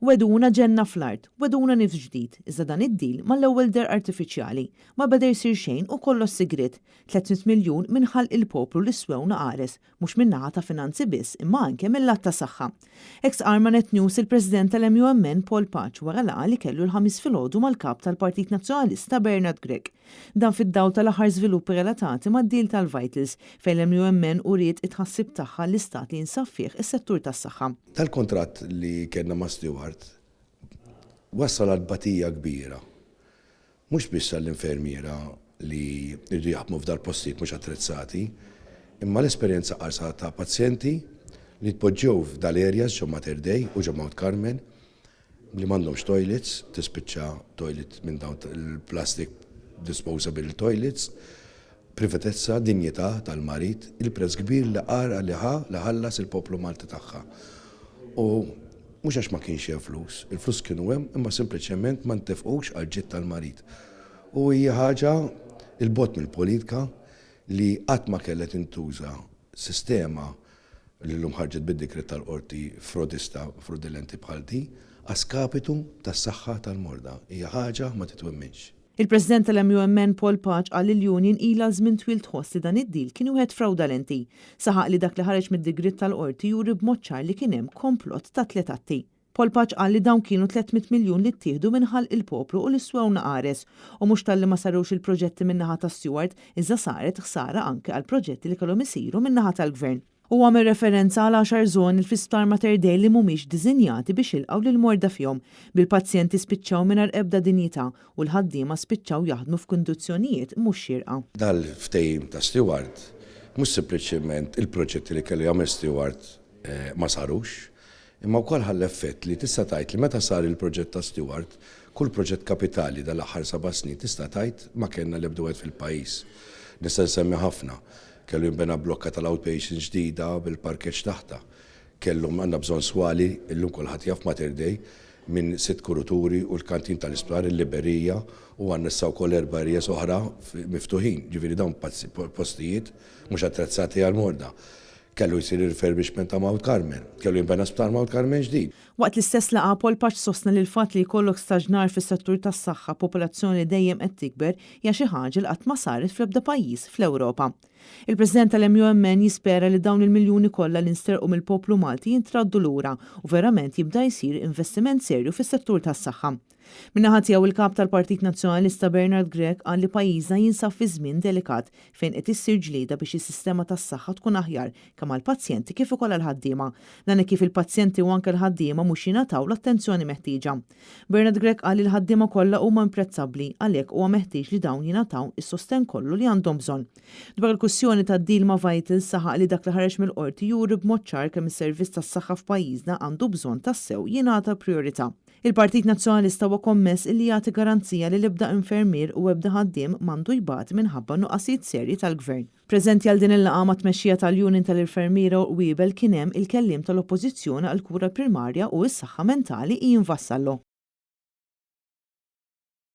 Weduna ġenna fl-art, weduna nifs ġdid, iżda dan id-dil mal-ewwel der artifiċjali, ma beda jsir xejn u kollox sigriet, 300 miljun minħal il-poplu li swewna qares, mhux min-naħa ta' finanzi biss, imma anke mill-lat ta' saħħa. Ex Armanet News il-President tal-MUMN Paul Paċ wara laqa li kellu l-ħamis filgħodu mal-kap tal-Partit Nazzjonalista Bernard Grech. Dan fid-dawl tal-aħħar żviluppi relatati mad-deal tal-Vitals fejn l-MUMN uriet it-ħassib tagħha l-istat li jinsab fih is-settur tas-saħħa. Tal-kontratt li kellna ma' Stewart wassal għal batija kbira. Mhux biss għall-infermiera li jridu jaħdmu f'dar postijiet mhux attrezzati, imma l-esperjenza qarsa ta' pazjenti li tpoġġew f'dal-areas ġo Mater Dei u ġo Mount Carmel li m'għandhomx toilets, tispiċċa toilet minn dawn il-plastic disposable toilets, privatezza, dinjità tal-marit, il-prezz kbir li qara li ħallas il-poplu Malti tagħha. U mhux għax ma kienx hemm flus, il-flus kienu hemm imma sempliċement ma ntefqux għal ġid tal-marit. U hija ħaġa il-bot mill-politika li qatt ma kellha tintuża sistema li llum ħarġet bid-dekret tal-qorti frodista fraudulenti bħal di għaskapitu tas-saħħa tal-morda. Hija ħaġa ma titwemminx. Il-President tal-MUMN Paul Paċ qal il-Union ilha żmien twil tħoss li dan id-dil kien wieħed fraudalenti. Saħaq li dak li ħareġ mid-digrit tal-qorti juri b'mod ċar li kien hemm komplott ta' tliet atti. Paul Paċ qal li dawn kienu 300 miljun li ttieħdu minħall il-poplu u li swewna qares u mhux talli ma sarux il-proġetti min-naħa ta' Stewart iżda saret ħsara anke għal proġetti li kellhom isiru min-naħa tal-Gvern. U għamil referenza għal 10 żoni fl-isptar Mater Dei li mhumiex diżinjati biex jilqgħu lil morda fihom, bil-pazjenti spiċċaw mingħajr ebda dinjità u l-ħaddiema spiċċaw jaħdmu f'kundizzjonijiet mhux xierqa. Dal-ftehim ta' Stewart mhux sempliċement il-proġetti li kellu jagħmel Stewart ma sarux, imma wkoll ħall-effett li tista' tgħid li meta sar il-proġett ta' Stewart, kull proġett kapitali dal-aħħar 7 snin tista' tgħid ma kellna l-ebda fil-pajjiż. Nista' nsemmi ħafna. Kellu jinbena blokka tal-outpatient ġdida bil-parkeġġ taħta. Kellhom għandna bżonn swali illum kulħadd jaf Mater Dei minn 6 kuruturi u l-kantin tal-isptar il-Liberija u għandna issa wkoll 4 areas oħra miftuħin. Ġifieri dawn postijiet mhux attrezzati għall-morda. Kellu jsir refurbishment ta' Mount Carmel, kellu jinbena sptar Mount Carmel ġdid. Waqt l-istess laqa Paul Paċ sostna li l-fatt li jkollok staġnar fis-settur tas-saħħa popolazzjoni dejjem qed tikber hija xi ħaġa li qatt ma saret fl-ebda pajjiż fl-Ewropa. Il-President tal-MUMN jispera li dawn il-miljuni kollha li nsterqu mill-poplu Malti jintraddu lura u verament jibda jsir investiment serju fis-settur tas-saħħa. Min-naħa tiegħu il-kap tal-Partit Nazzjonalista Bernard Grech qal li pajjiżna jinsab fi żmien delikat fejn qed issir ġlieda biex is-sistema tas-saħħa tkun aħjar kemm għall-pazjenti kif ukoll għall-ħaddiema. Dan kif il-pazjenti u anke l-ħaddiema mhux jingħataw l-attenzjoni meħtieġa. Bernard Grech qal li l-ħaddiema kollha huma imprezzabbli għalhekk huwa meħtieġ li dawn jingħataw is-sosten kollu li għandhom bżonn. Dwar il-kwistjoni tad-deal ma' Vitals saħaq li dak li ħareġ mill-qorti juri b'mod ċar kemm is-servizz tas-saħħa f'pajjiżna għandu bżonn tassew jingħata priorità. Il-Partit Nazzjonalista huwa kommess li jagħti garanzija li l-ebda infermier u ebda ħaddiem m'għandu jbagħat minħabba nuqqasijiet serji tal-Gvern. Preżenti għal din il-laqgħa ma' tmexxija tal-Union tal-Infermiera u Wiebel kien hemm il-kelliem tal-Oppożizzjoni għall kura primarja u s-saħħa mentali Ian Vassallo.